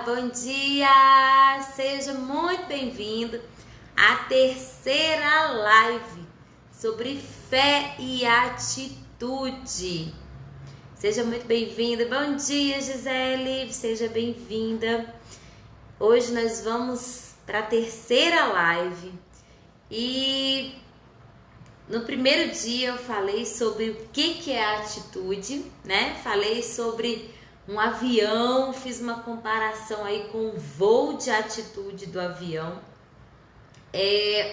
bom dia! Seja muito bem-vindo à terceira live sobre fé e atitude. Seja muito bem-vinda. Bom dia, Gisele. Seja bem-vinda. Hoje nós vamos para a terceira live e no primeiro dia eu falei sobre o que é a atitude, né? Falei sobre um avião, fiz uma comparação aí com o voo de atitude do avião.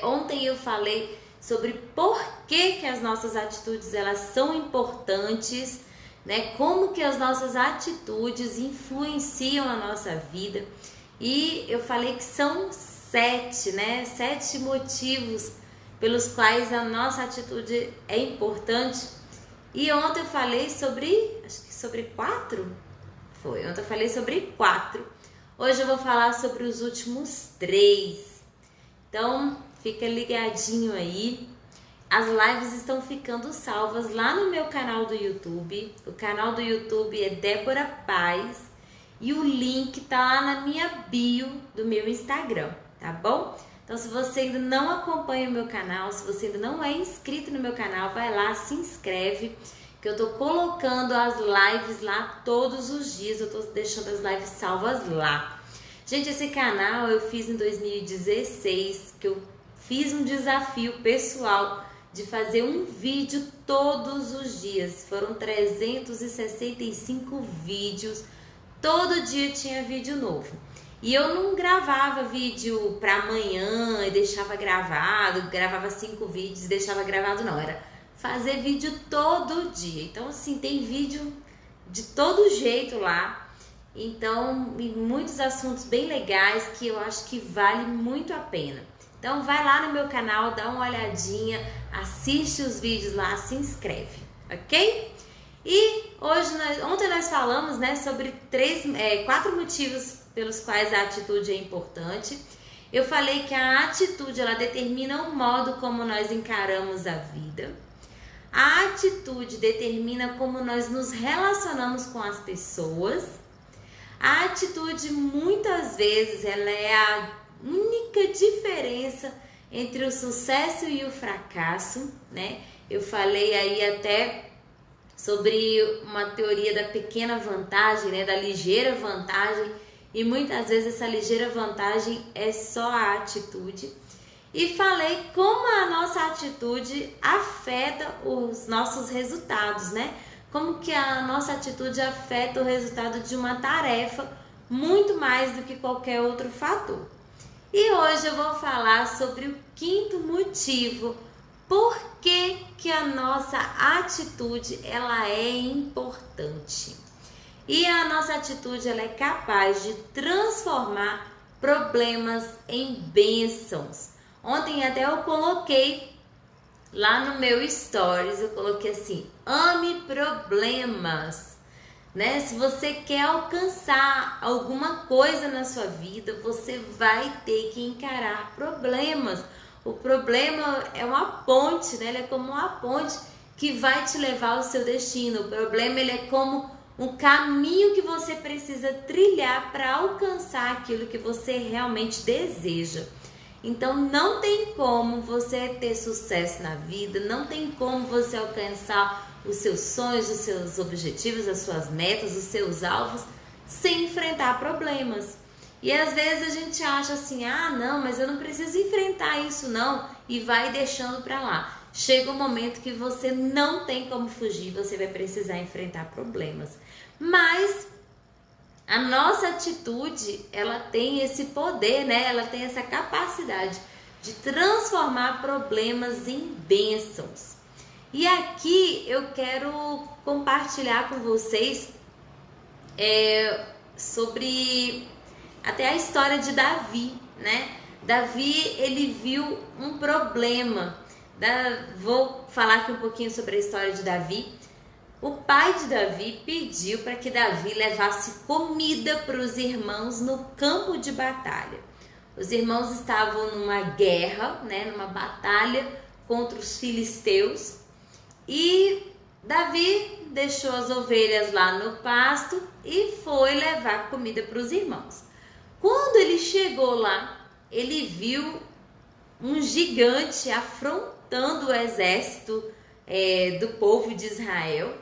Ontem eu falei sobre por que as nossas atitudes elas são importantes, né? Como que as nossas atitudes influenciam a nossa vida. E eu falei que são 7, né? 7 motivos pelos quais a nossa atitude é importante. E ontem eu falei sobre 4? Foi, ontem eu falei sobre 4. Hoje eu vou falar sobre os últimos 3. Então, fica ligadinho aí. As lives estão ficando salvas lá no meu canal do YouTube. O canal do YouTube é Débora Paz. E o link tá lá na minha bio do meu Instagram, tá bom? Então, se você ainda não acompanha o meu canal, se você ainda não é inscrito no meu canal, vai lá, se inscreve, que eu tô colocando as lives lá todos os dias, eu tô deixando as lives salvas lá. Gente, esse canal eu fiz em 2016, que eu fiz um desafio pessoal de fazer um vídeo todos os dias. Foram 365 vídeos, todo dia tinha vídeo novo. E eu não gravava vídeo para amanhã e deixava gravado, gravava 5 vídeos e deixava gravado, não. Era fazer vídeo todo dia. Então, assim, tem vídeo de todo jeito lá. Então, muitos assuntos bem legais que eu acho que vale muito a pena. Então, vai lá no meu canal, dá uma olhadinha, assiste os vídeos lá, se inscreve, ok? E ontem nós falamos, né, sobre 4 motivos pelos quais a atitude é importante. Eu falei que a atitude ela determina o modo como nós encaramos a vida. A atitude determina como nós nos relacionamos com as pessoas. A atitude muitas vezes ela é a única diferença entre o sucesso e o fracasso, né? Eu falei aí até sobre uma teoria da pequena vantagem, né, da ligeira vantagem, e muitas vezes essa ligeira vantagem é só a atitude. E falei como a nossa atitude afeta os nossos resultados, né? Como que a nossa atitude afeta o resultado de uma tarefa muito mais do que qualquer outro fator. E hoje eu vou falar sobre o 5º motivo por que a nossa atitude ela é importante. E a nossa atitude ela é capaz de transformar problemas em bênçãos. Ontem até eu coloquei lá no meu stories, eu coloquei assim: ame problemas, né? Se você quer alcançar alguma coisa na sua vida, você vai ter que encarar problemas. O problema é uma ponte, né? Ele é como uma ponte que vai te levar ao seu destino. O problema ele é como um caminho que você precisa trilhar para alcançar aquilo que você realmente deseja. Então não tem como você ter sucesso na vida, não tem como você alcançar os seus sonhos, os seus objetivos, as suas metas, os seus alvos, sem enfrentar problemas. E às vezes a gente acha assim, não, mas eu não preciso enfrentar isso não, e vai deixando para lá. Chega um momento que você não tem como fugir, você vai precisar enfrentar problemas. Mas a nossa atitude, ela tem esse poder, né? Ela tem essa capacidade de transformar problemas em bênçãos. E aqui eu quero compartilhar com vocês sobre até a história de Davi, né? Davi, ele viu um problema. Vou falar aqui um pouquinho sobre a história de Davi. O pai de Davi pediu para que Davi levasse comida para os irmãos no campo de batalha. Os irmãos estavam numa guerra, né, numa batalha contra os filisteus. E Davi deixou as ovelhas lá no pasto e foi levar comida para os irmãos. Quando ele chegou lá, ele viu um gigante afrontando o exército do povo de Israel.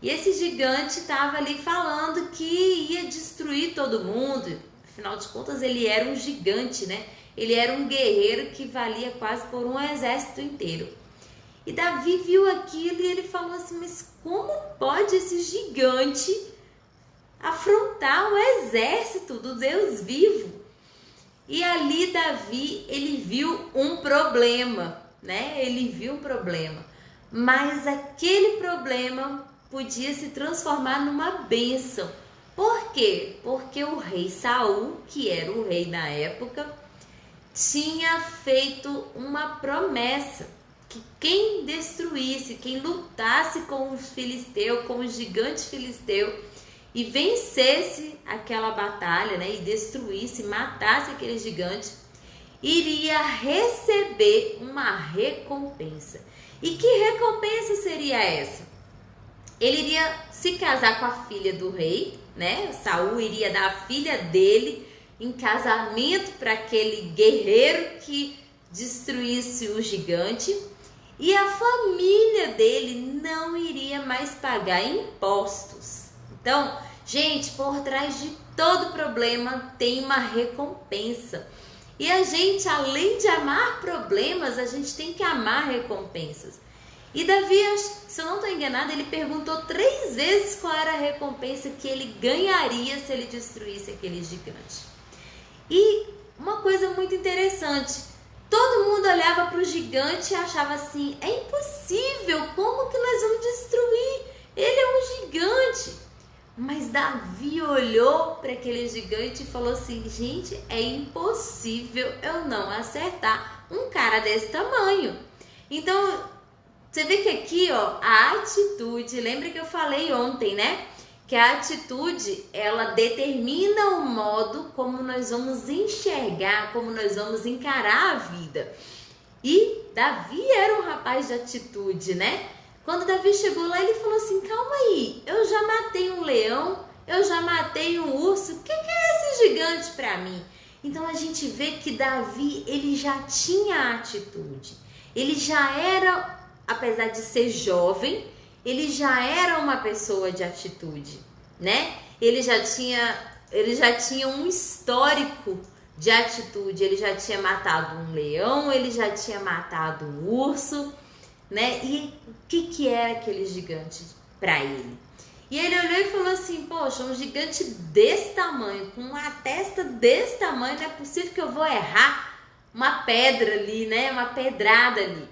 E esse gigante estava ali falando que ia destruir todo mundo. Afinal de contas, ele era um gigante, né? Ele era um guerreiro que valia quase por um exército inteiro. E Davi viu aquilo e ele falou assim, mas como pode esse gigante afrontar o exército do Deus vivo? E ali Davi, ele viu um problema, né? Ele viu um problema. Mas aquele problema podia se transformar numa bênção. Por quê? Porque o rei Saul, que era o rei na época, tinha feito uma promessa que quem destruísse, quem lutasse com os filisteus, com o gigante filisteu e vencesse aquela batalha, né, e destruísse, matasse aquele gigante, iria receber uma recompensa. E que recompensa seria essa? Ele iria se casar com a filha do rei, né? Saul iria dar a filha dele em casamento para aquele guerreiro que destruísse o gigante. E a família dele não iria mais pagar impostos. Então, gente, por trás de todo problema tem uma recompensa. E a gente, além de amar problemas, a gente tem que amar recompensas. E Davi, se eu não estou enganada, ele perguntou 3 vezes qual era a recompensa que ele ganharia se ele destruísse aquele gigante. E uma coisa muito interessante, todo mundo olhava para o gigante e achava assim, é impossível, como que nós vamos destruir? Ele é um gigante. Mas Davi olhou para aquele gigante e falou assim, gente, é impossível eu não acertar um cara desse tamanho. Então, você vê que aqui, ó, a atitude, lembra que eu falei ontem, né? Que a atitude, ela determina o modo como nós vamos enxergar, como nós vamos encarar a vida. E Davi era um rapaz de atitude, né? Quando Davi chegou lá, ele falou assim, calma aí, eu já matei um leão, eu já matei um urso, o que é esse gigante para mim? Então a gente vê que Davi, ele já tinha atitude, ele já era, apesar de ser jovem, ele já era uma pessoa de atitude, né? Ele já tinha um histórico de atitude, ele já tinha matado um leão, ele já tinha matado um urso, né? E o que era aquele gigante para ele? E ele olhou e falou assim, poxa, um gigante desse tamanho, com uma testa desse tamanho, não é possível que eu vou errar uma pedra ali, né? Uma pedrada ali.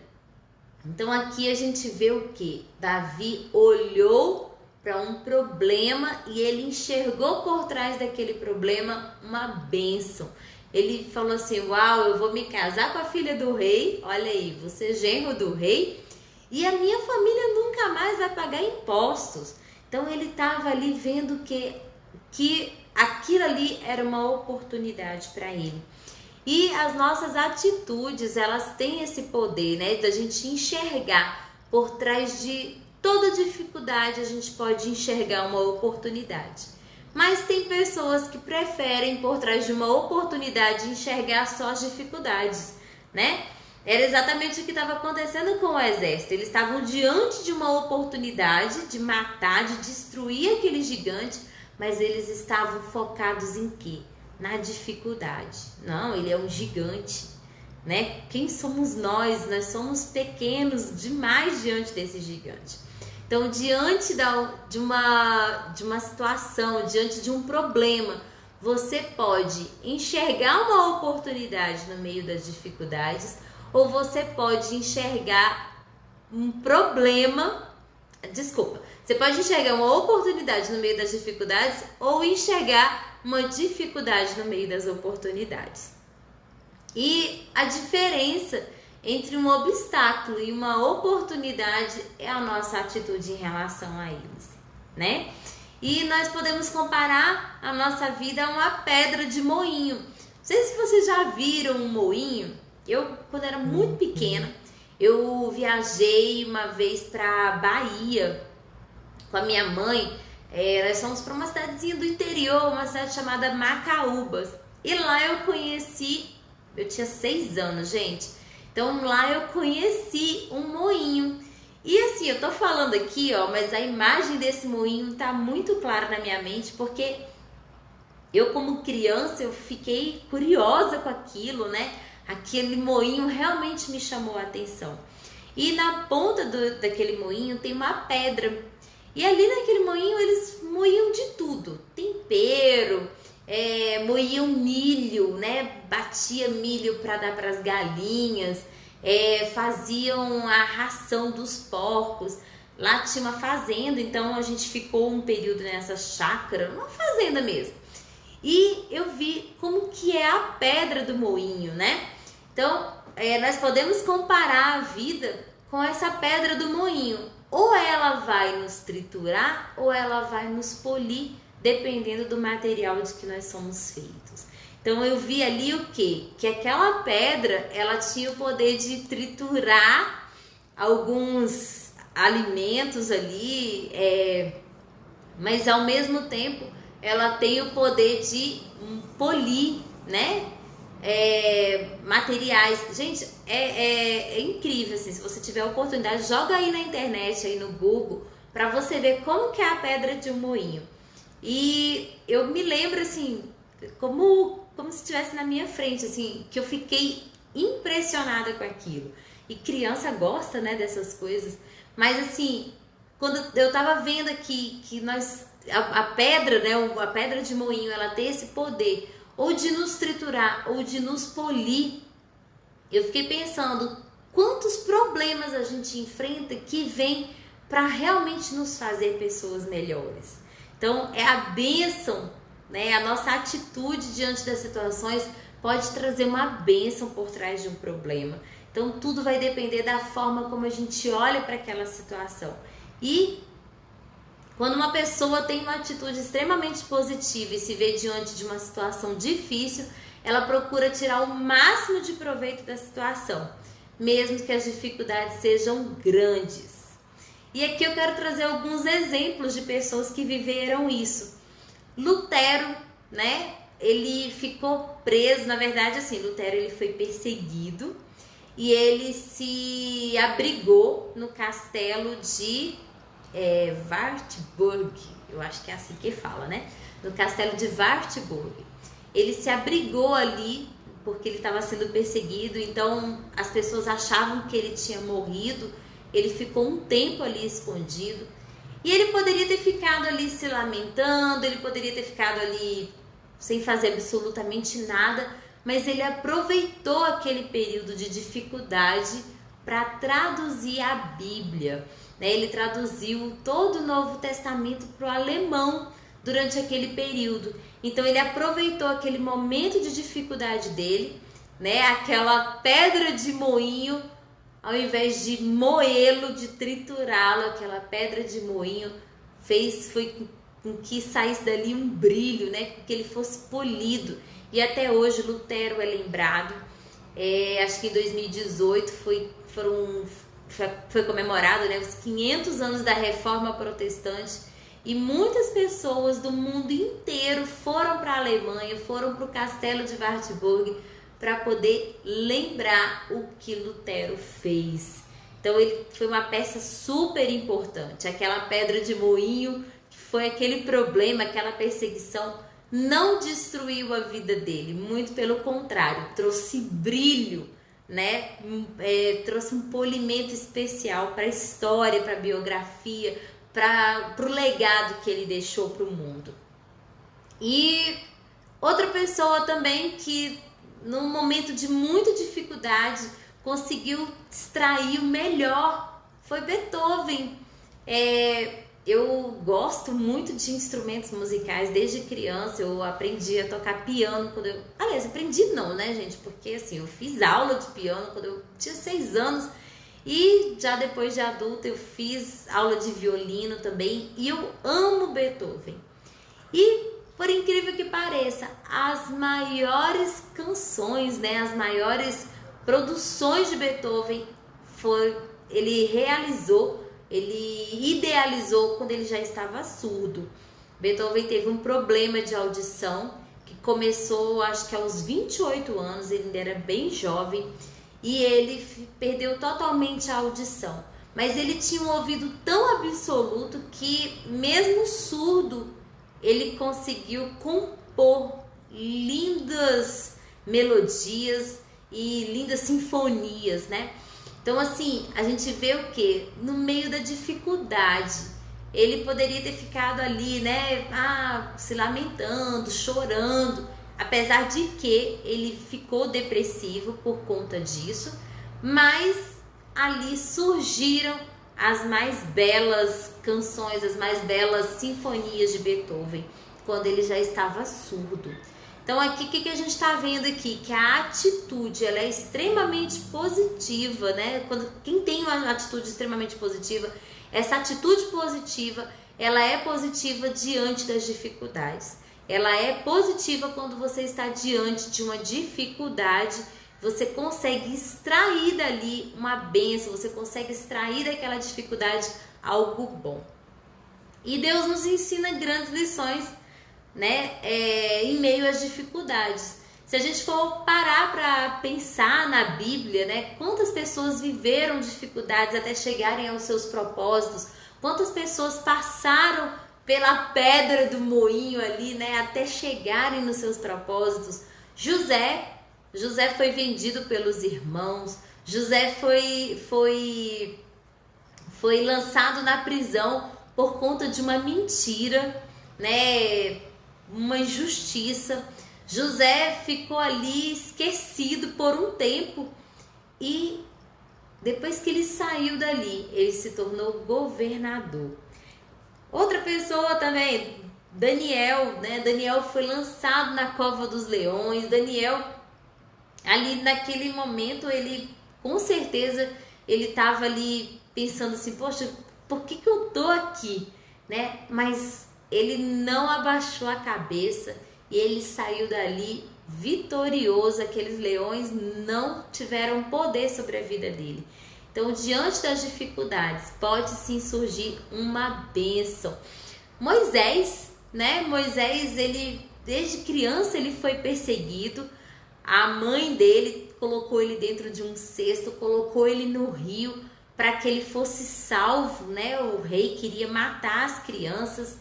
Então aqui a gente vê o que? Davi olhou para um problema e ele enxergou por trás daquele problema uma bênção. Ele falou assim, uau, eu vou me casar com a filha do rei, olha aí, você é genro do rei, e a minha família nunca mais vai pagar impostos. Então ele estava ali vendo que aquilo ali era uma oportunidade para ele. E as nossas atitudes, elas têm esse poder, né, da gente enxergar por trás de toda dificuldade, a gente pode enxergar uma oportunidade. Mas tem pessoas que preferem por trás de uma oportunidade enxergar só as dificuldades, né? Era exatamente o que estava acontecendo com o exército. Eles estavam diante de uma oportunidade de matar, de destruir aquele gigante, mas eles estavam focados em quê? Na dificuldade. Não, ele é um gigante, né? Quem somos nós? Nós somos pequenos demais diante desse gigante. Então, diante de uma situação, diante de um problema, você pode enxergar uma oportunidade no meio das dificuldades, ou você pode enxergar um problema, você pode enxergar uma oportunidade no meio das dificuldades, ou enxergar uma dificuldade no meio das oportunidades. E a diferença entre um obstáculo e uma oportunidade é a nossa atitude em relação a eles, né? E nós podemos comparar a nossa vida a uma pedra de moinho. Não sei se vocês já viram um moinho. Eu, quando era muito pequena, eu viajei uma vez para Bahia com a minha mãe. Nós fomos para uma cidadezinha do interior, uma cidade chamada Macaúbas. E lá eu conheci, eu tinha 6 anos, gente. Então lá eu conheci um moinho. E assim, eu tô falando aqui, ó, mas a imagem desse moinho tá muito clara na minha mente, porque eu como criança, eu fiquei curiosa com aquilo, né? Aquele moinho realmente me chamou a atenção. E na ponta daquele moinho tem uma pedra. E ali naquele moinho eles moíam de tudo. Tempero, moíam milho, né? Batia milho para dar para as galinhas. Faziam a ração dos porcos. Lá tinha uma fazenda, então a gente ficou um período nessa chácara, uma fazenda mesmo. E eu vi como que é a pedra do moinho, né? Então, nós podemos comparar a vida com essa pedra do moinho. Ou ela vai nos triturar, ou ela vai nos polir, dependendo do material de que nós somos feitos. Então, eu vi ali o quê? Que aquela pedra, ela tinha o poder de triturar alguns alimentos ali, mas ao mesmo tempo, ela tem o poder de polir, né? Materiais. Gente, é incrível, assim, se você tiver a oportunidade, joga aí na internet, aí no Google, para você ver como que é a pedra de um moinho. E eu me lembro, assim, como se estivesse na minha frente, assim, que eu fiquei impressionada com aquilo. E criança gosta, né, dessas coisas. Mas, assim, quando eu tava vendo aqui que a pedra, né, a pedra de moinho, ela tem esse poder ou de nos triturar, ou de nos polir, eu fiquei pensando quantos problemas a gente enfrenta que vem para realmente nos fazer pessoas melhores. Então, é a bênção, né? A nossa atitude diante das situações pode trazer uma bênção por trás de um problema. Então, tudo vai depender da forma como a gente olha para aquela situação. E quando uma pessoa tem uma atitude extremamente positiva e se vê diante de uma situação difícil, ela procura tirar o máximo de proveito da situação, mesmo que as dificuldades sejam grandes. E aqui eu quero trazer alguns exemplos de pessoas que viveram isso. Lutero, né? Ele ficou preso, na verdade, assim, Lutero ele foi perseguido e ele se abrigou no castelo de Wartburg, eu acho que é assim que fala, né? No castelo de Wartburg. Ele se abrigou ali porque ele estava sendo perseguido, então as pessoas achavam que ele tinha morrido. Ele ficou um tempo ali escondido e ele poderia ter ficado ali se lamentando, ele poderia ter ficado ali sem fazer absolutamente nada, mas ele aproveitou aquele período de dificuldade para traduzir a Bíblia. Ele traduziu todo o Novo Testamento para o alemão durante aquele período. Então ele aproveitou aquele momento de dificuldade dele, né? Aquela pedra de moinho, ao invés de moê-lo, de triturá-lo, aquela pedra de moinho foi com que saísse dali um brilho, né? Com que ele fosse polido. E até hoje Lutero é lembrado. Acho que em 2018 foi comemorado, né, os 500 anos da Reforma Protestante, e muitas pessoas do mundo inteiro foram para a Alemanha, foram para o castelo de Wartburg para poder lembrar o que Lutero fez. Então ele foi uma peça super importante. Aquela pedra de moinho, que foi aquele problema, aquela perseguição, não destruiu a vida dele, muito pelo contrário, trouxe brilho, né? Trouxe um polimento especial para a história, para a biografia, para o legado que ele deixou para o mundo. E outra pessoa também que num momento de muita dificuldade conseguiu extrair o melhor foi Beethoven. Eu gosto muito de instrumentos musicais desde criança. Eu aprendi a tocar piano quando eu... Aliás, aprendi não, né, gente? Porque assim, eu fiz aula de piano quando eu tinha 6 anos. E já depois de adulta eu fiz aula de violino também. E eu amo Beethoven. E, por incrível que pareça, as maiores canções, né, as maiores produções de Beethoven ele realizou, ele idealizou quando ele já estava surdo. Beethoven teve um problema de audição que começou, acho que aos 28 anos, ele ainda era bem jovem, e ele perdeu totalmente a audição. Mas ele tinha um ouvido tão absoluto que, mesmo surdo, ele conseguiu compor lindas melodias e lindas sinfonias, né? Então, assim, a gente vê o que? No meio da dificuldade, ele poderia ter ficado ali, né? Se lamentando, chorando, apesar de que ele ficou depressivo por conta disso, mas ali surgiram as mais belas canções, as mais belas sinfonias de Beethoven, quando ele já estava surdo. Então aqui, o que a gente está vendo aqui? Que a atitude, ela é extremamente positiva, né? Quem tem uma atitude extremamente positiva, essa atitude positiva, ela é positiva diante das dificuldades. Ela é positiva quando você está diante de uma dificuldade, você consegue extrair dali uma bênção, você consegue extrair daquela dificuldade algo bom. E Deus nos ensina grandes lições, né, em meio às dificuldades. Se a gente for parar para pensar na Bíblia, né, quantas pessoas viveram dificuldades até chegarem aos seus propósitos, quantas pessoas passaram pela pedra do moinho ali, né, até chegarem nos seus propósitos. José foi vendido pelos irmãos, José foi lançado na prisão por conta de uma mentira, né, uma injustiça. José ficou ali esquecido por um tempo e depois que ele saiu dali, ele se tornou governador. Outra pessoa também, Daniel, né? Daniel foi lançado na cova dos leões. Daniel, ali naquele momento, ele com certeza ele estava ali pensando assim, poxa, por que eu tô aqui, né? Mas ele não abaixou a cabeça e ele saiu dali vitorioso. Aqueles leões não tiveram poder sobre a vida dele. Então, diante das dificuldades, pode sim surgir uma bênção. Moisés, né? Moisés, ele desde criança ele foi perseguido. A mãe dele colocou ele dentro de um cesto, colocou ele no rio para que ele fosse salvo, né? O rei queria matar as crianças.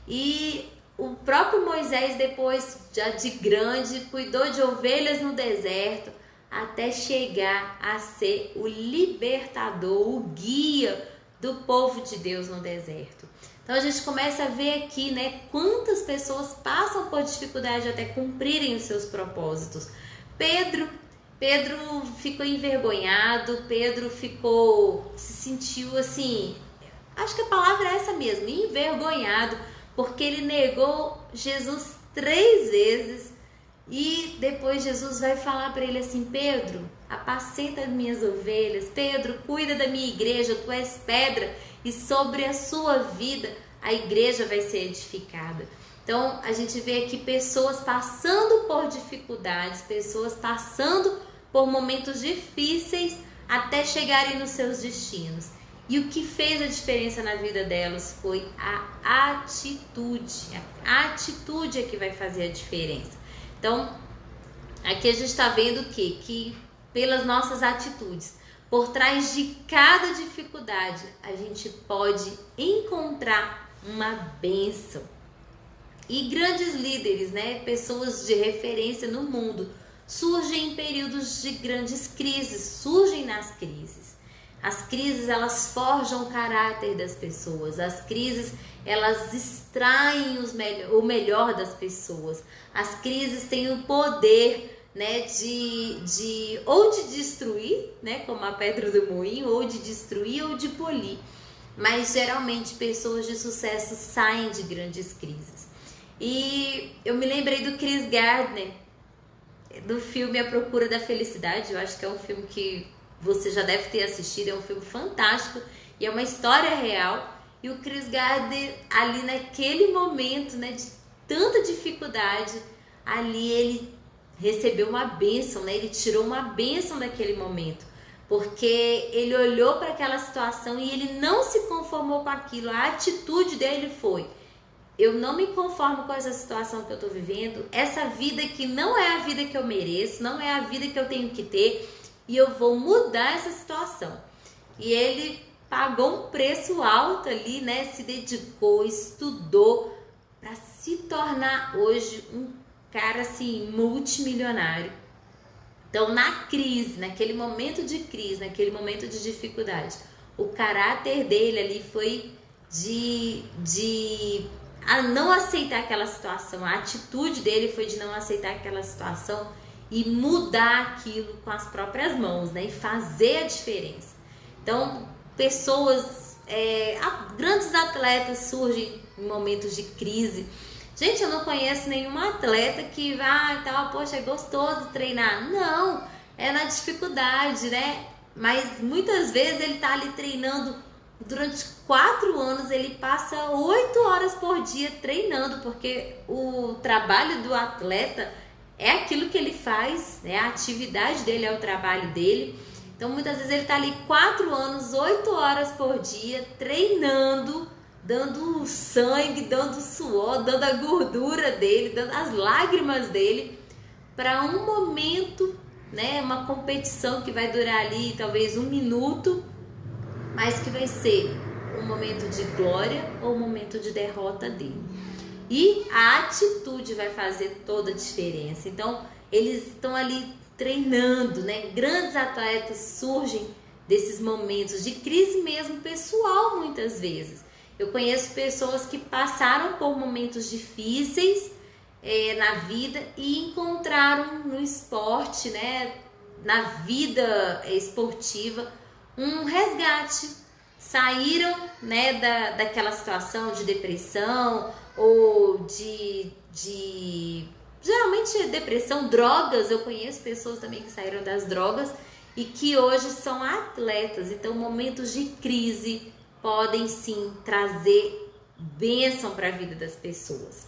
E o próprio Moisés, depois já de grande, cuidou de ovelhas no deserto até chegar a ser o libertador, o guia do povo de Deus no deserto. Então a gente começa a ver aqui, né, quantas pessoas passam por dificuldade até cumprirem os seus propósitos. Pedro ficou envergonhado, Pedro se sentiu assim, acho que a palavra é essa mesmo, envergonhado, porque ele negou Jesus 3 vezes. E depois Jesus vai falar para ele assim, Pedro, apacenta as minhas ovelhas, Pedro, cuida da minha igreja, tu és pedra e sobre a sua vida a igreja vai ser edificada. Então a gente vê aqui pessoas passando por dificuldades, pessoas passando por momentos difíceis até chegarem nos seus destinos. E o que fez a diferença na vida delas foi a atitude. A atitude é que vai fazer a diferença. Então, aqui a gente está vendo o quê? Que pelas nossas atitudes, por trás de cada dificuldade, a gente pode encontrar uma bênção. E grandes líderes, né? Pessoas de referência no mundo, surgem em períodos de grandes crises, surgem nas crises. As crises, elas forjam o caráter das pessoas. As crises, elas extraem o melhor das pessoas. As crises têm o poder, né, de destruir, né, como a pedra do moinho, ou de destruir ou de polir. Mas geralmente pessoas de sucesso saem de grandes crises. E eu me lembrei do Chris Gardner, do filme A Procura da Felicidade. Eu acho que é um filme que você já deve ter assistido, é um filme fantástico e é uma história real. E o Chris Gardner, ali naquele momento, né, de tanta dificuldade, ali ele recebeu uma bênção, né? Ele tirou uma bênção daquele momento, porque ele olhou para aquela situação e ele não se conformou com aquilo. A atitude dele foi: eu não me conformo com essa situação que eu tô vivendo, essa vida que não é a vida que eu mereço, não é a vida que eu tenho que ter, e eu vou mudar essa situação. E ele pagou um preço alto ali, né? Se dedicou, estudou para se tornar hoje um cara assim multimilionário. Então, na crise, naquele momento de crise, naquele momento de dificuldade, o caráter dele ali foi de a não aceitar aquela situação. A atitude dele foi de não aceitar aquela situação e mudar aquilo com as próprias mãos, né? E fazer a diferença. Então, pessoas, grandes atletas surgem em momentos de crise. Gente, eu não conheço nenhum atleta que poxa, é gostoso treinar. Não, é na dificuldade, né? Mas muitas vezes ele tá ali treinando durante 4 anos, ele passa 8 horas por dia treinando, porque o trabalho do atleta é aquilo que ele faz, né? A atividade dele é o trabalho dele. Então, muitas vezes ele tá ali 4 anos, 8 horas por dia, treinando, dando sangue, dando suor, dando a gordura dele, dando as lágrimas dele, para um momento, né? Uma competição que vai durar ali talvez 1 minuto, mas que vai ser um momento de glória ou um momento de derrota dele. E a atitude vai fazer toda a diferença. Então, eles estão ali treinando, né? Grandes atletas surgem desses momentos de crise mesmo pessoal, muitas vezes. Eu conheço pessoas que passaram por momentos difíceis na vida e encontraram no esporte, né? Na vida esportiva, um resgate. Saíram, né, daquela situação de depressão ou de geralmente depressão, drogas. Eu conheço pessoas também que saíram das drogas e que hoje são atletas. Então, momentos de crise podem sim trazer bênção para a vida das pessoas.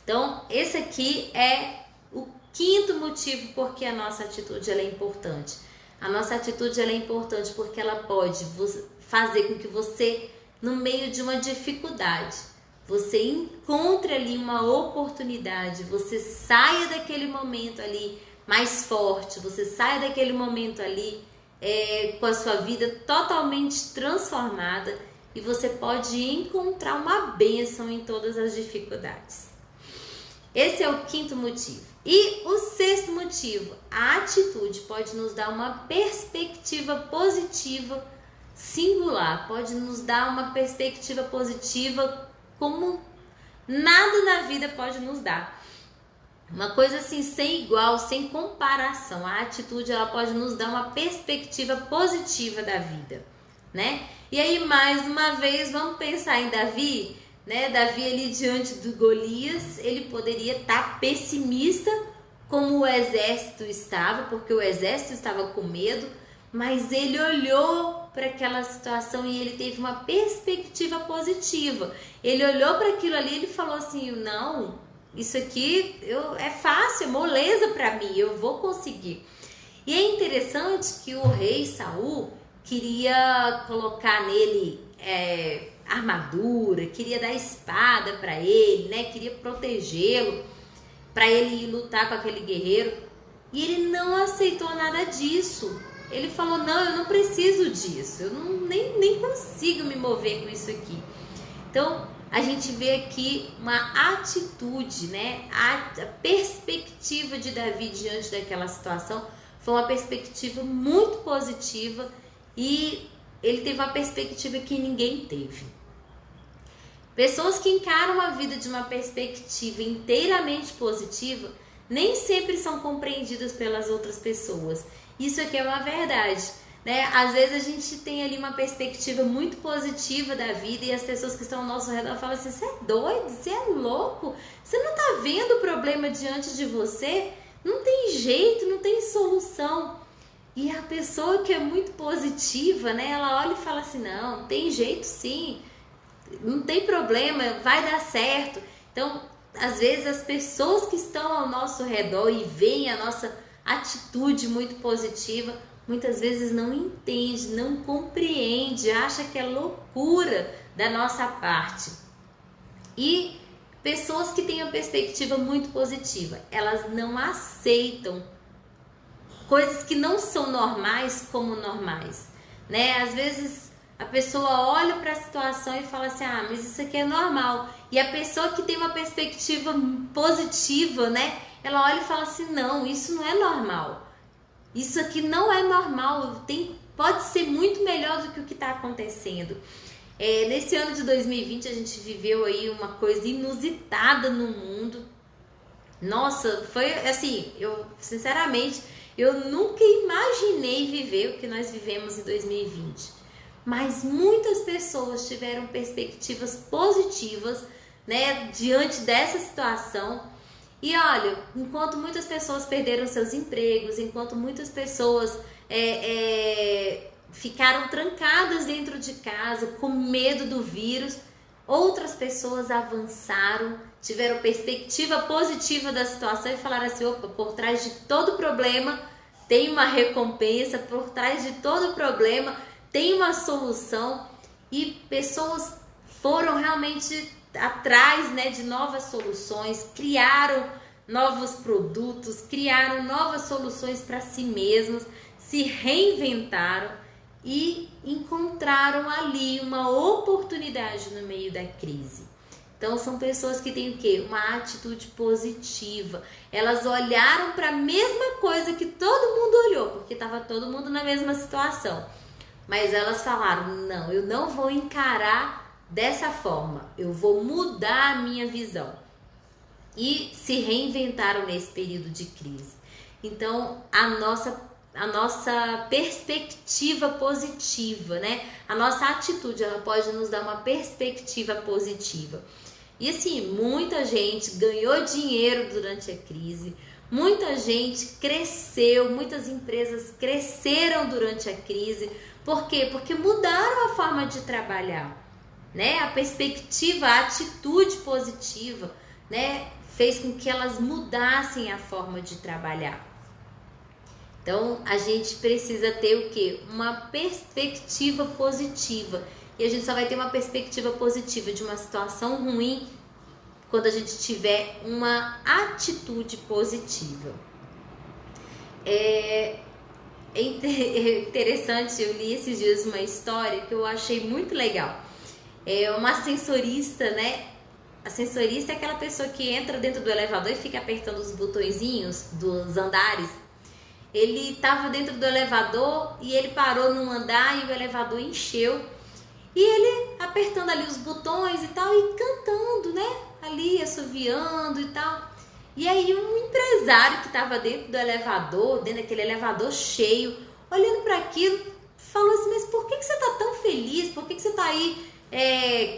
Então, esse aqui é o 5º motivo porque a nossa atitude ela é importante. A nossa atitude ela é importante porque ela pode fazer com que você, no meio de uma dificuldade, você encontre ali uma oportunidade, você saia daquele momento ali mais forte, você saia daquele momento ali com a sua vida totalmente transformada e você pode encontrar uma bênção em todas as dificuldades. Esse é o 5º motivo. E o 6º motivo, a atitude pode nos dar uma perspectiva positiva singular, pode nos dar uma perspectiva positiva como nada na vida pode nos dar. Uma coisa assim, sem igual, sem comparação. A atitude ela pode nos dar uma perspectiva positiva da vida, né? E aí, mais uma vez, vamos pensar em Davi, né? Davi ali diante do Golias, ele poderia estar pessimista como o exército estava, porque o exército estava com medo, mas ele olhou para aquela situação e ele teve uma perspectiva positiva. Ele olhou para aquilo ali e ele falou assim, não, isso aqui é fácil, é moleza para mim, eu vou conseguir. E é interessante que o rei Saul queria colocar nele armadura, queria dar espada para ele, né? Queria protegê-lo, para ele ir lutar com aquele guerreiro. E ele não aceitou nada disso. Ele falou, não, eu não preciso disso, eu nem consigo me mover com isso aqui. Então, a gente vê aqui uma atitude, né? A perspectiva de Davi diante daquela situação foi uma perspectiva muito positiva e ele teve uma perspectiva que ninguém teve. Pessoas que encaram a vida de uma perspectiva inteiramente positiva nem sempre são compreendidas pelas outras pessoas. Isso aqui é uma verdade, né? Às vezes a gente tem ali uma perspectiva muito positiva da vida e as pessoas que estão ao nosso redor falam assim, você é doido, você é louco, você não tá vendo o problema diante de você? Não tem jeito, não tem solução. E a pessoa que é muito positiva, né? Ela olha e fala assim, não, tem jeito sim, não tem problema, vai dar certo. Então, às vezes as pessoas que estão ao nosso redor e veem a nossa atitude muito positiva, muitas vezes não entende, não compreende, acha que é loucura da nossa parte. E pessoas que têm uma perspectiva muito positiva, elas não aceitam coisas que não são normais como normais, né? Às vezes a pessoa olha para a situação e fala assim, ah, mas isso aqui é normal. E a pessoa que tem uma perspectiva positiva, né? Ela olha e fala assim, não, isso não é normal. Isso aqui não é normal, pode ser muito melhor do que o que está acontecendo. Nesse ano de 2020 a gente viveu aí uma coisa inusitada no mundo. Nossa, foi assim, sinceramente, eu nunca imaginei viver o que nós vivemos em 2020. Mas muitas pessoas tiveram perspectivas positivas, né, diante dessa situação. E olha, enquanto muitas pessoas perderam seus empregos, enquanto muitas pessoas ficaram trancadas dentro de casa com medo do vírus, outras pessoas avançaram, tiveram perspectiva positiva da situação e falaram assim, opa, por trás de todo problema tem uma recompensa, por trás de todo problema tem uma solução. E pessoas foram realmente atrás, né, de novas soluções, criaram novos produtos, criaram novas soluções para si mesmos, se reinventaram e encontraram ali uma oportunidade no meio da crise. Então são pessoas que têm o quê? Uma atitude positiva. Elas olharam para a mesma coisa que todo mundo olhou, porque estava todo mundo na mesma situação. Mas elas falaram, não, eu não vou encarar dessa forma, eu vou mudar a minha visão. E se reinventaram nesse período de crise. Então a nossa perspectiva positiva, né? A nossa atitude, ela pode nos dar uma perspectiva positiva. E assim, muita gente ganhou dinheiro durante a crise, muita gente cresceu, muitas empresas cresceram durante a crise. Por quê? Porque mudaram a forma de trabalhar, né? A perspectiva, a atitude positiva, né, fez com que elas mudassem a forma de trabalhar. Então, a gente precisa ter o quê? Uma perspectiva positiva. E a gente só vai ter uma perspectiva positiva de uma situação ruim quando a gente tiver uma atitude positiva. É interessante, eu li esses dias uma história que eu achei muito legal. Uma ascensorista, né? Ascensorista é aquela pessoa que entra dentro do elevador e fica apertando os botõezinhos dos andares. Ele estava dentro do elevador e ele parou num andar e o elevador encheu. E ele apertando ali os botões e tal e cantando, né? Ali assoviando e tal. E aí um empresário que estava dentro do elevador, dentro daquele elevador cheio, olhando para aquilo, falou assim, mas por que você está tão feliz? Por que você está aí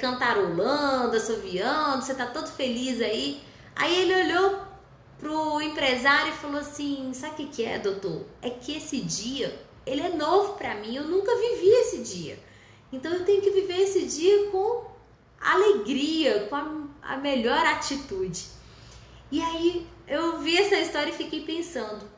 cantarolando, assoviando? Você está todo feliz aí? Aí ele olhou pro empresário e falou assim, sabe o que é, doutor? É que esse dia, ele é novo para mim, eu nunca vivi esse dia. Então eu tenho que viver esse dia com alegria, com a melhor atitude. E aí eu vi essa história e fiquei pensando,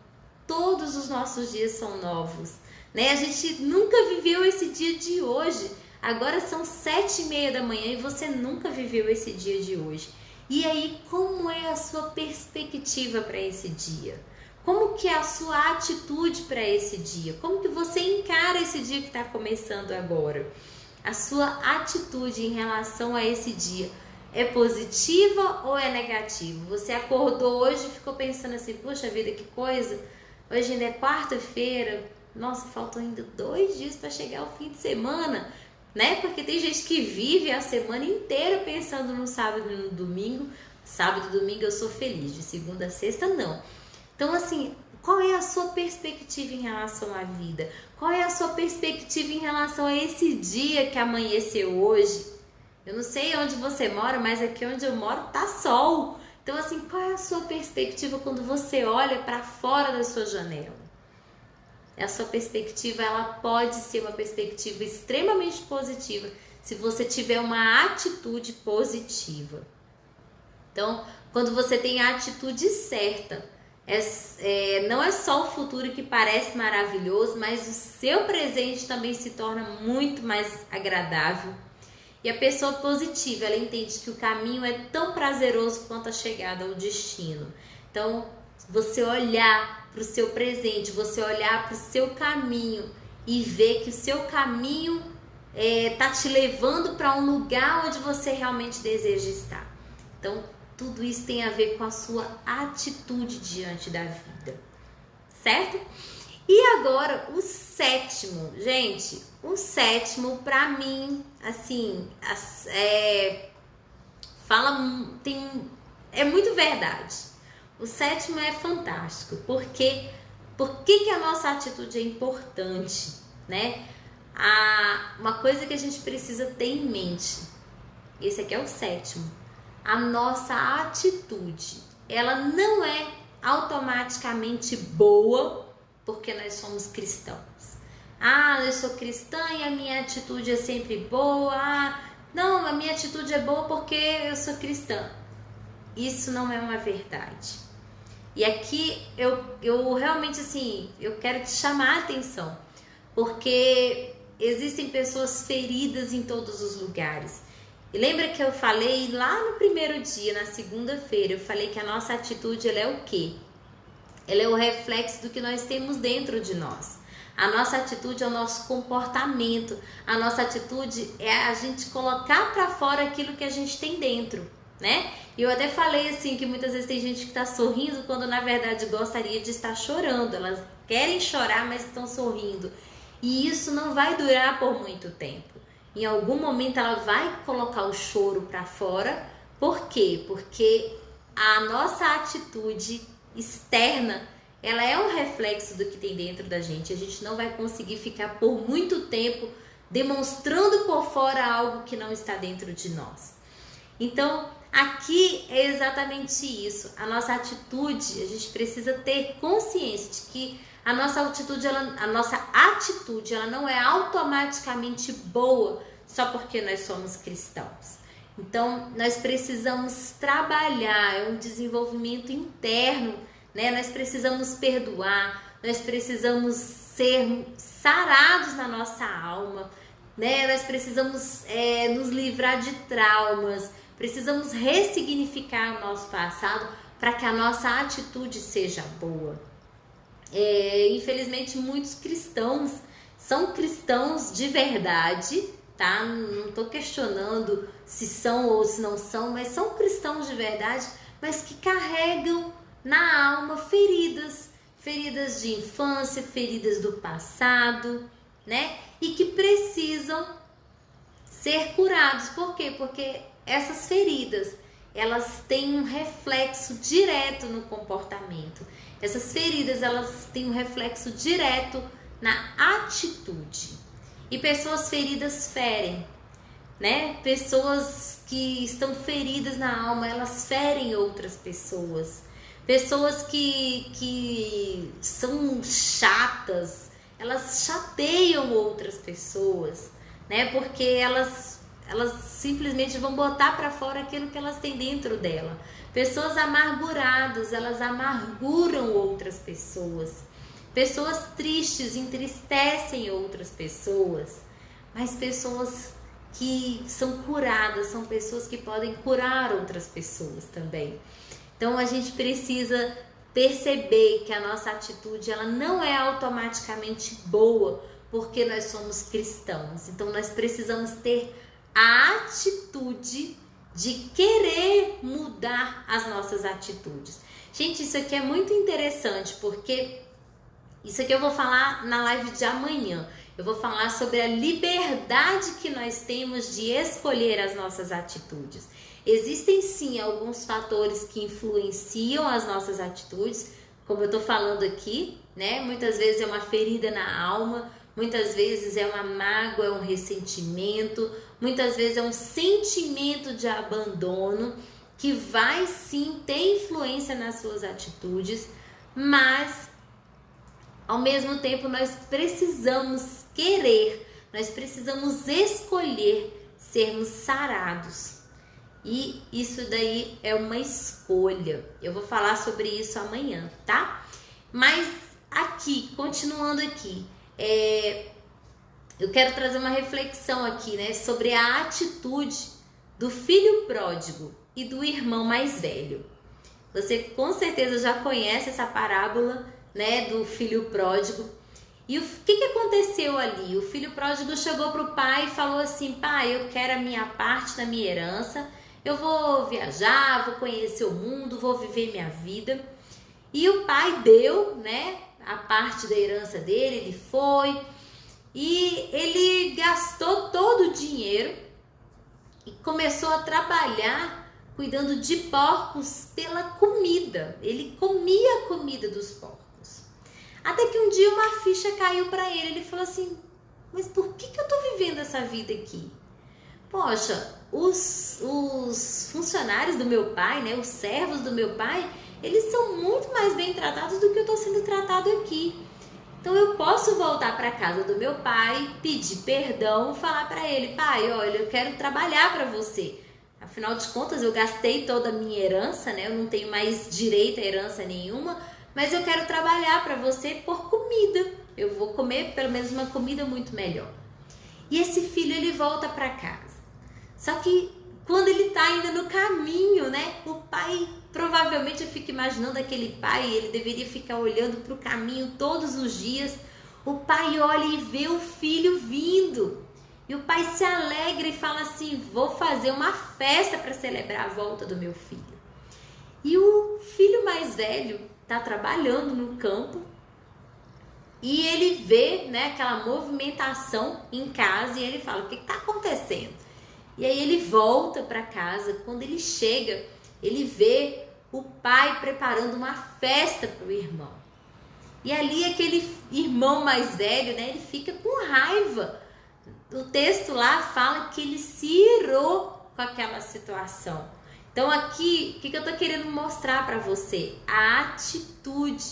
todos os nossos dias são novos, né? A gente nunca viveu esse dia de hoje. Agora são 7h30 da manhã e você nunca viveu esse dia de hoje. E aí, como é a sua perspectiva para esse dia? Como que é a sua atitude para esse dia? Como que você encara esse dia que está começando agora? A sua atitude em relação a esse dia é positiva ou é negativa? Você acordou hoje e ficou pensando assim, poxa vida, que coisa, hoje ainda é quarta-feira, nossa, faltam ainda 2 dias para chegar ao fim de semana, né? Porque tem gente que vive a semana inteira pensando no sábado e no domingo. Sábado e domingo eu sou feliz, de segunda a sexta não. Então assim, qual é a sua perspectiva em relação à vida? Qual é a sua perspectiva em relação a esse dia que amanheceu hoje? Eu não sei onde você mora, mas aqui onde eu moro tá sol. Então assim, qual é a sua perspectiva quando você olha para fora da sua janela? A sua perspectiva, ela pode ser uma perspectiva extremamente positiva se você tiver uma atitude positiva. Então, quando você tem a atitude certa, não é só o futuro que parece maravilhoso, mas o seu presente também se torna muito mais agradável. E a pessoa positiva, ela entende que o caminho é tão prazeroso quanto a chegada ao destino. Então, você olhar para o seu presente, você olhar para o seu caminho e ver que o seu caminho tá te levando para um lugar onde você realmente deseja estar. Então, tudo isso tem a ver com a sua atitude diante da vida, certo? E agora, o sétimo, gente, o sétimo para mim, assim, é muito verdade. O sétimo é fantástico, porque por que a nossa atitude é importante, né? Uma coisa que a gente precisa ter em mente, esse aqui é o sétimo, a nossa atitude, ela não é automaticamente boa porque nós somos cristãos. Eu sou cristã e a minha atitude é sempre boa. Não, a minha atitude é boa porque eu sou cristã. Isso não é uma verdade. E aqui eu realmente, assim, eu quero te chamar a atenção, porque existem pessoas feridas em todos os lugares. E lembra que eu falei lá no primeiro dia, na segunda-feira, eu falei que a nossa atitude, ela é o quê? Ela é o reflexo do que nós temos dentro de nós. A nossa atitude é o nosso comportamento. A nossa atitude é a gente colocar para fora aquilo que a gente tem dentro, né? E eu até falei assim que muitas vezes tem gente que está sorrindo quando na verdade gostaria de estar chorando. Elas querem chorar, mas estão sorrindo. E isso não vai durar por muito tempo. Em algum momento ela vai colocar o choro para fora. Por quê? Porque a nossa atitude externa, ela é um reflexo do que tem dentro da gente. A gente não vai conseguir ficar por muito tempo demonstrando por fora algo que não está dentro de nós. Então, aqui é exatamente isso. A nossa atitude, a gente precisa ter consciência de que a nossa atitude, ela não é automaticamente boa só porque nós somos cristãos. Então, nós precisamos trabalhar, é um desenvolvimento interno, né? Nós precisamos perdoar, nós precisamos ser sarados na nossa alma, né? Nós precisamos nos livrar de traumas, precisamos ressignificar o nosso passado para que a nossa atitude seja boa. Infelizmente, muitos cristãos são cristãos de verdade, tá? Não estou questionando se são ou se não são, mas são cristãos de verdade, mas que carregam na alma feridas de infância, feridas do passado, né? E que precisam ser curados. Por quê? Porque essas feridas, elas têm um reflexo direto no comportamento. Essas feridas, elas têm um reflexo direto na atitude. E pessoas feridas ferem, né? Pessoas que estão feridas na alma, elas ferem outras pessoas. Pessoas que são chatas, elas chateiam outras pessoas, né? Porque elas simplesmente vão botar para fora aquilo que elas têm dentro dela. Pessoas amarguradas, elas amarguram outras pessoas. Pessoas tristes entristecem outras pessoas. Mas pessoas que são curadas, são pessoas que podem curar outras pessoas também. Então a gente precisa perceber que a nossa atitude, ela não é automaticamente boa porque nós somos cristãos. Então nós precisamos ter a atitude de querer mudar as nossas atitudes. Gente, isso aqui é muito interessante, porque isso aqui eu vou falar na live de amanhã. Eu vou falar sobre a liberdade que nós temos de escolher as nossas atitudes. Existem sim alguns fatores que influenciam as nossas atitudes, como eu tô falando aqui, né? Muitas vezes é uma ferida na alma, muitas vezes é uma mágoa, é um ressentimento, muitas vezes é um sentimento de abandono que vai sim ter influência nas suas atitudes, mas ao mesmo tempo nós precisamos querer, nós precisamos escolher sermos sarados. E isso daí é uma escolha. Eu vou falar sobre isso amanhã, tá? Mas aqui, continuando aqui, eu quero trazer uma reflexão aqui, né, sobre a atitude do filho pródigo e do irmão mais velho. Você com certeza já conhece essa parábola, né, do filho pródigo. E o que aconteceu ali? O filho pródigo chegou para o pai e falou assim: pai, eu quero a minha parte da minha herança, eu vou viajar, vou conhecer o mundo, vou viver minha vida. E o pai deu, né, a parte da herança dele, ele foi e ele gastou todo o dinheiro e começou a trabalhar cuidando de porcos pela comida. Ele comia a comida dos porcos. Até que um dia uma ficha caiu para ele. Ele falou assim: mas por que eu tô vivendo essa vida aqui? Poxa, os funcionários do meu pai, né, os servos do meu pai, eles são muito mais bem tratados do que eu tô sendo tratado aqui. Então eu posso voltar para casa do meu pai, pedir perdão, falar para ele: pai, olha, eu quero trabalhar para você. Afinal de contas, eu gastei toda a minha herança, né? Eu não tenho mais direito a herança nenhuma, mas eu quero trabalhar para você por comida. Eu vou comer pelo menos uma comida muito melhor. E esse filho, ele volta para casa. Só que quando ele tá ainda no caminho, né? O pai, provavelmente eu fico imaginando aquele pai, ele deveria ficar olhando para o caminho todos os dias. O pai olha e vê o filho vindo. E o pai se alegra e fala assim: vou fazer uma festa para celebrar a volta do meu filho. E o filho mais velho está trabalhando no campo e ele vê, né, aquela movimentação em casa e ele fala: o que está acontecendo? E aí ele volta para casa. Quando ele chega, ele vê o pai preparando uma festa para o irmão. E ali aquele irmão mais velho, né, ele fica com raiva. O texto lá fala que ele se irou com aquela situação. Então aqui, o que eu tô querendo mostrar para você? A atitude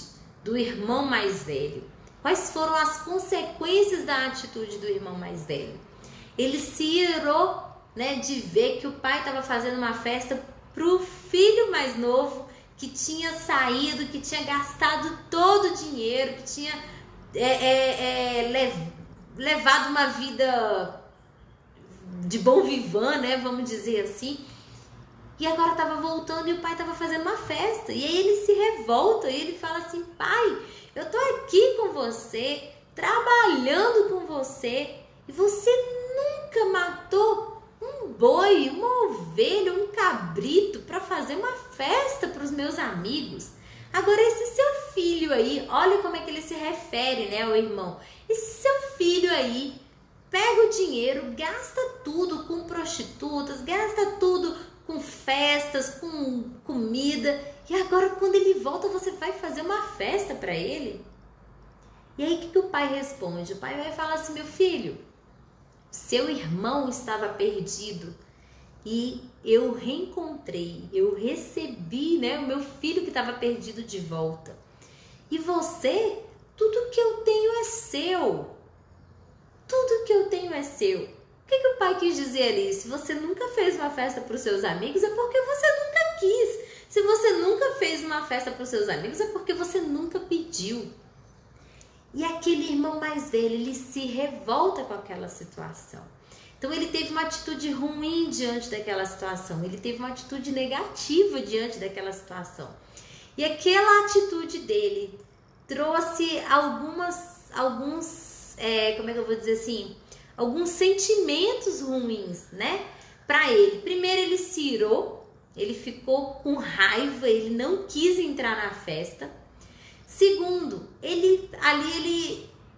do irmão mais velho. Quais foram as consequências da atitude do irmão mais velho? Ele se irou, né, de ver que o pai estava fazendo uma festa pro filho mais novo, que tinha saído, que tinha gastado todo o dinheiro, que tinha levado uma vida de bom vivant, né, vamos dizer assim, e agora estava voltando e o pai estava fazendo uma festa. E aí ele se revolta e ele fala assim: pai, eu tô aqui com você, trabalhando com você, e você nunca matou um boi, uma ovelha, um cabrito para fazer uma festa para os meus amigos. Agora esse seu filho aí, olha como é que ele se refere, né, ao irmão. Esse seu filho aí pega o dinheiro, gasta tudo com prostitutas, gasta tudo com festas, com comida, e agora quando ele volta você vai fazer uma festa para ele? E aí o que o pai responde? O pai vai falar assim: meu filho, seu irmão estava perdido e eu reencontrei, eu recebi, né, o meu filho que estava perdido de volta. E você, tudo que eu tenho é seu. Tudo que eu tenho é seu. O que o pai quis dizer ali? Se você nunca fez uma festa para os seus amigos, é porque você nunca quis. Se você nunca fez uma festa para os seus amigos, é porque você nunca pediu. E aquele irmão mais velho, ele se revolta com aquela situação. Então ele teve uma atitude ruim diante daquela situação. Ele teve uma atitude negativa diante daquela situação. E aquela atitude dele trouxe alguns sentimentos ruins, né, para ele. Primeiro, ele se irou, ele ficou com raiva, ele não quis entrar na festa. Segundo, ele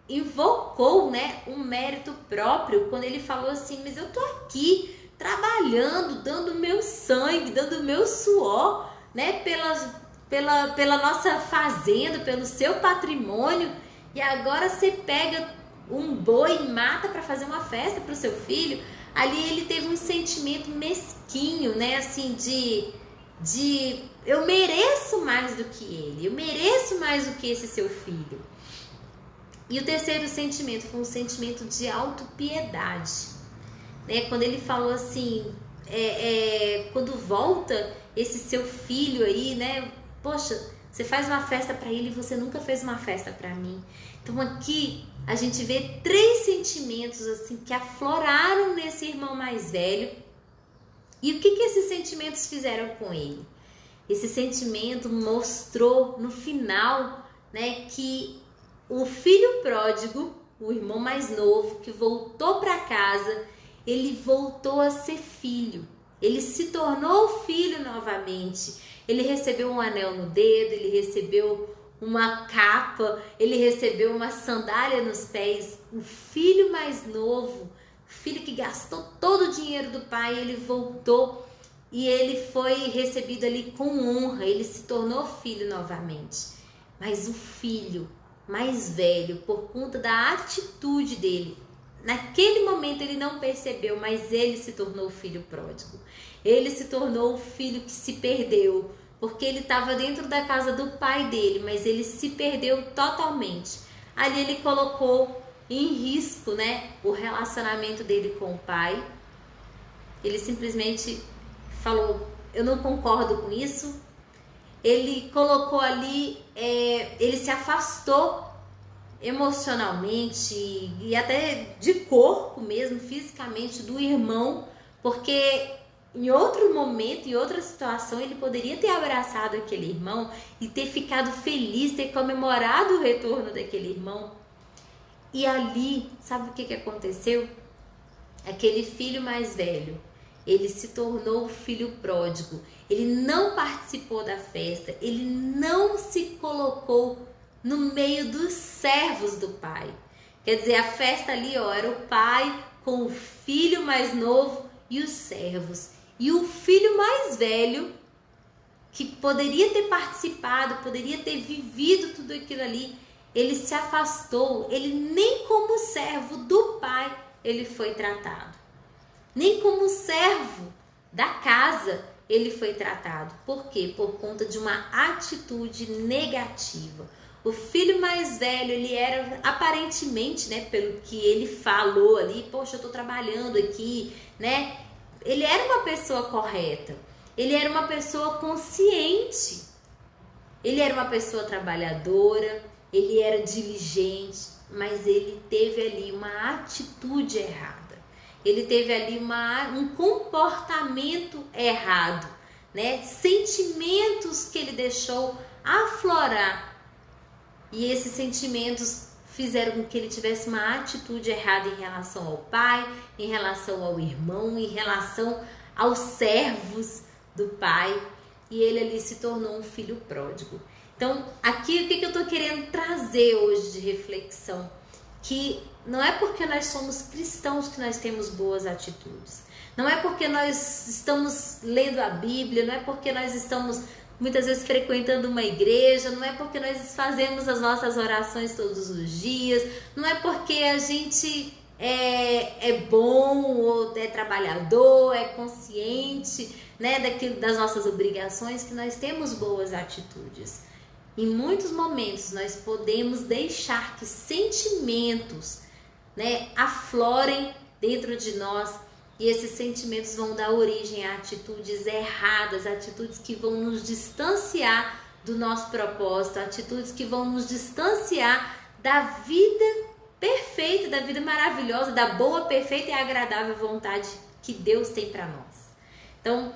invocou, né, um mérito próprio quando ele falou assim: mas eu tô aqui trabalhando, dando meu sangue, dando meu suor, né, pela nossa fazenda, pelo seu patrimônio, e agora você pega um boi e mata para fazer uma festa para o seu filho. Ali ele teve um sentimento mesquinho, né, assim, de eu mereço mais do que ele, eu mereço mais do que esse seu filho. E o terceiro sentimento foi um sentimento de autopiedade, né? Quando ele falou assim, quando volta esse seu filho aí, né? Poxa, você faz uma festa para ele e você nunca fez uma festa para mim. Então aqui a gente vê 3 sentimentos assim que afloraram nesse irmão mais velho. E o que esses sentimentos fizeram com ele? Esse sentimento mostrou no final, né, que o filho pródigo, o irmão mais novo, que voltou para casa, ele voltou a ser filho. Ele se tornou filho novamente. Ele recebeu um anel no dedo, ele recebeu uma capa, ele recebeu uma sandália nos pés. O filho mais novo, o filho que gastou todo o dinheiro do pai, ele voltou e ele foi recebido ali com honra. Ele se tornou filho novamente. Mas o filho mais velho, por conta da atitude dele, naquele momento ele não percebeu, mas ele se tornou o filho pródigo. Ele se tornou o filho que se perdeu, porque ele estava dentro da casa do pai dele, mas ele se perdeu totalmente. Ali ele colocou em risco, né, o relacionamento dele com o pai. Ele simplesmente falou, eu não concordo com isso. Ele colocou ali, ele se afastou emocionalmente e até de corpo mesmo, fisicamente, do irmão, porque em outro momento, em outra situação, ele poderia ter abraçado aquele irmão e ter ficado feliz, ter comemorado o retorno daquele irmão. E ali, sabe o que aconteceu? Aquele filho mais velho, ele se tornou o filho pródigo. Ele não participou da festa, ele não se colocou no meio dos servos do pai. Quer dizer, a festa ali, ó, era o pai com o filho mais novo e os servos. E o filho mais velho, que poderia ter participado, poderia ter vivido tudo aquilo ali, ele se afastou. Ele nem como servo do pai ele foi tratado. Nem como servo da casa ele foi tratado. Por quê? Por conta de uma atitude negativa. O filho mais velho, ele era aparentemente, né, pelo que ele falou ali, poxa, eu tô trabalhando aqui, né? Ele era uma pessoa correta. Ele era uma pessoa consciente. Ele era uma pessoa trabalhadora, ele era diligente, mas ele teve ali uma atitude errada. Ele teve ali um comportamento errado, né? Sentimentos que ele deixou aflorar. E esses sentimentos fizeram com que ele tivesse uma atitude errada em relação ao pai, em relação ao irmão, em relação aos servos do pai. E ele ali se tornou um filho pródigo. Então, aqui o que eu estou querendo trazer hoje de reflexão? Que não é porque nós somos cristãos que nós temos boas atitudes. Não é porque nós estamos lendo a Bíblia, não é porque nós estamos muitas vezes frequentando uma igreja, não é porque nós fazemos as nossas orações todos os dias, não é porque a gente é bom, ou é trabalhador, é consciente, né, das nossas obrigações, que nós temos boas atitudes. Em muitos momentos nós podemos deixar que sentimentos, né, aflorem dentro de nós, e esses sentimentos vão dar origem a atitudes erradas, atitudes que vão nos distanciar do nosso propósito, atitudes que vão nos distanciar da vida perfeita, da vida maravilhosa, da boa, perfeita e agradável vontade que Deus tem para nós. Então,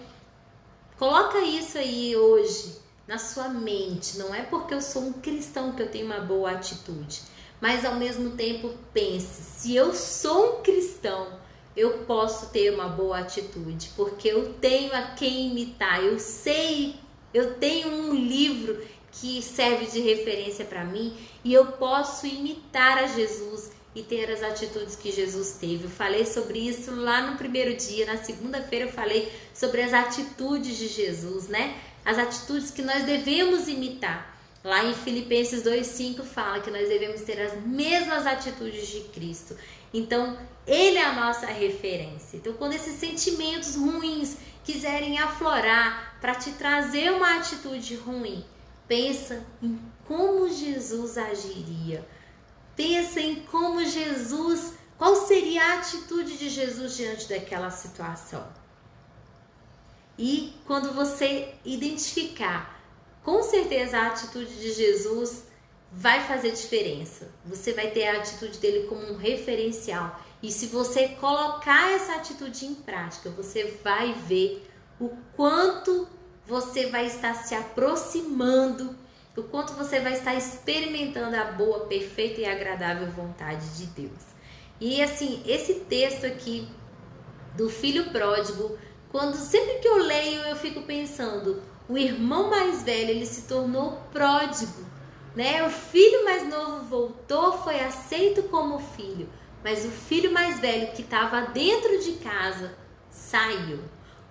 coloca isso aí hoje na sua mente. Não é porque eu sou um cristão que eu tenho uma boa atitude, mas ao mesmo tempo pense, se eu sou um cristão, eu posso ter uma boa atitude, porque eu tenho a quem imitar. Eu sei, eu tenho um livro que serve de referência para mim, e eu posso imitar a Jesus e ter as atitudes que Jesus teve. Eu falei sobre isso lá no primeiro dia. Na segunda-feira eu falei sobre as atitudes de Jesus, né? As atitudes que nós devemos imitar. Lá em Filipenses 2,5 fala que nós devemos ter as mesmas atitudes de Cristo. Então, Ele é a nossa referência. Então, quando esses sentimentos ruins quiserem aflorar para te trazer uma atitude ruim, pensa em como Jesus agiria. Pensa em como Jesus, qual seria a atitude de Jesus diante daquela situação. E quando você identificar com certeza a atitude de Jesus, vai fazer diferença. Você vai ter a atitude dele como um referencial. E se você colocar essa atitude em prática, você vai ver o quanto você vai estar se aproximando, o quanto você vai estar experimentando a boa, perfeita e agradável vontade de Deus. E assim, esse texto aqui do filho pródigo, sempre que eu leio, eu fico pensando, o irmão mais velho, ele se tornou pródigo, né? O filho mais novo voltou, foi aceito como filho, mas o filho mais velho que estava dentro de casa saiu.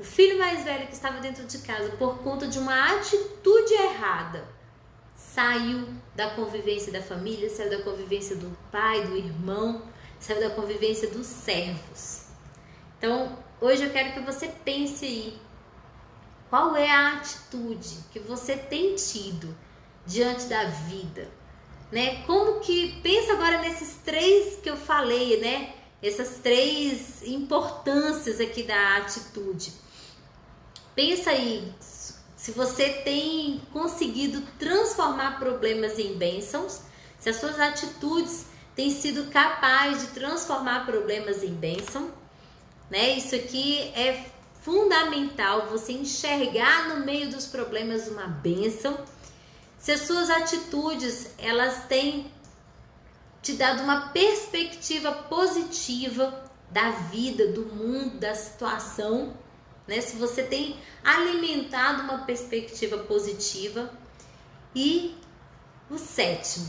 O filho mais velho que estava dentro de casa por conta de uma atitude errada saiu da convivência da família, saiu da convivência do pai, do irmão, saiu da convivência dos servos. Então, hoje eu quero que você pense aí, qual é a atitude que você tem tido diante da vida, né? Como que, pensa agora nesses 3 que eu falei, né? Essas 3 importâncias aqui da atitude. Pensa aí, se você tem conseguido transformar problemas em bênçãos, se as suas atitudes têm sido capazes de transformar problemas em bênção, né? Isso aqui é fundamental, você enxergar no meio dos problemas uma bênção. Se as suas atitudes, elas têm te dado uma perspectiva positiva da vida, do mundo, da situação, né? Se você tem alimentado uma perspectiva positiva. E o 7º,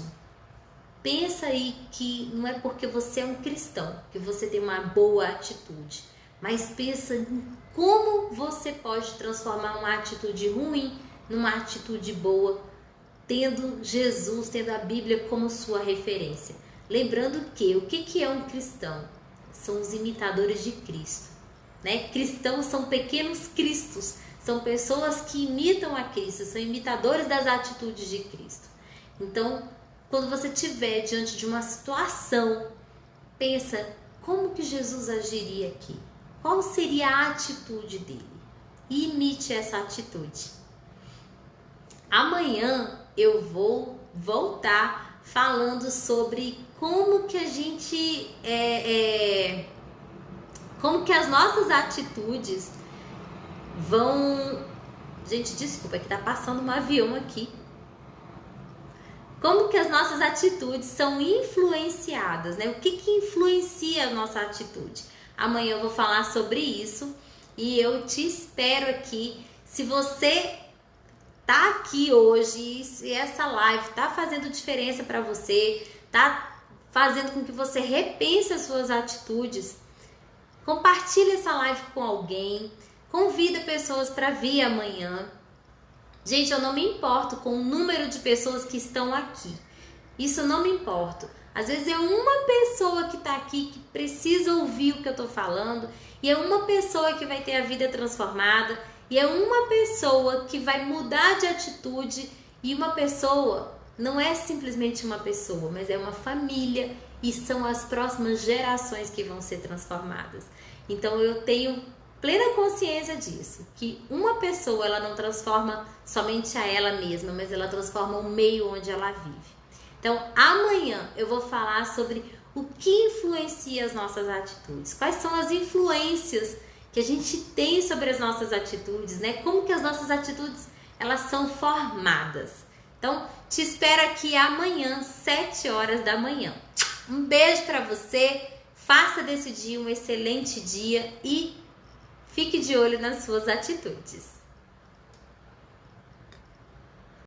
pensa aí que não é porque você é um cristão que você tem uma boa atitude, mas pensa em como você pode transformar uma atitude ruim numa atitude boa, tendo Jesus, tendo a Bíblia como sua referência. Lembrando que o que é um cristão? São os imitadores de Cristo, né? Cristãos são pequenos cristos, são pessoas que imitam a Cristo, são imitadores das atitudes de Cristo. Então, quando você estiver diante de uma situação, pensa, como que Jesus agiria aqui? Qual seria a atitude dele? E imite essa atitude. Amanhã eu vou voltar falando sobre como que a gente como que as nossas atitudes vão... Gente, desculpa, que tá passando um avião aqui. Como que as nossas atitudes são influenciadas, né? O que influencia a nossa atitude? Amanhã eu vou falar sobre isso e eu te espero aqui. Se você tá aqui hoje e essa live tá fazendo diferença para você, tá fazendo com que você repense as suas atitudes, compartilhe essa live com alguém, convida pessoas para vir amanhã. Gente, eu não me importo com o número de pessoas que estão aqui. Isso não me importa. Às vezes é uma pessoa que está aqui que precisa ouvir o que eu estou falando, e é uma pessoa que vai ter a vida transformada, e é uma pessoa que vai mudar de atitude, e uma pessoa não é simplesmente uma pessoa, mas é uma família, e são as próximas gerações que vão ser transformadas. Então eu tenho plena consciência disso, que uma pessoa ela não transforma somente a ela mesma, mas ela transforma o meio onde ela vive. Então amanhã eu vou falar sobre o que influencia as nossas atitudes, quais são as influências que a gente tem sobre as nossas atitudes, né? Como que as nossas atitudes elas são formadas. Então te espero aqui amanhã, 7 horas da manhã. Um beijo para você, faça desse dia um excelente dia e fique de olho nas suas atitudes.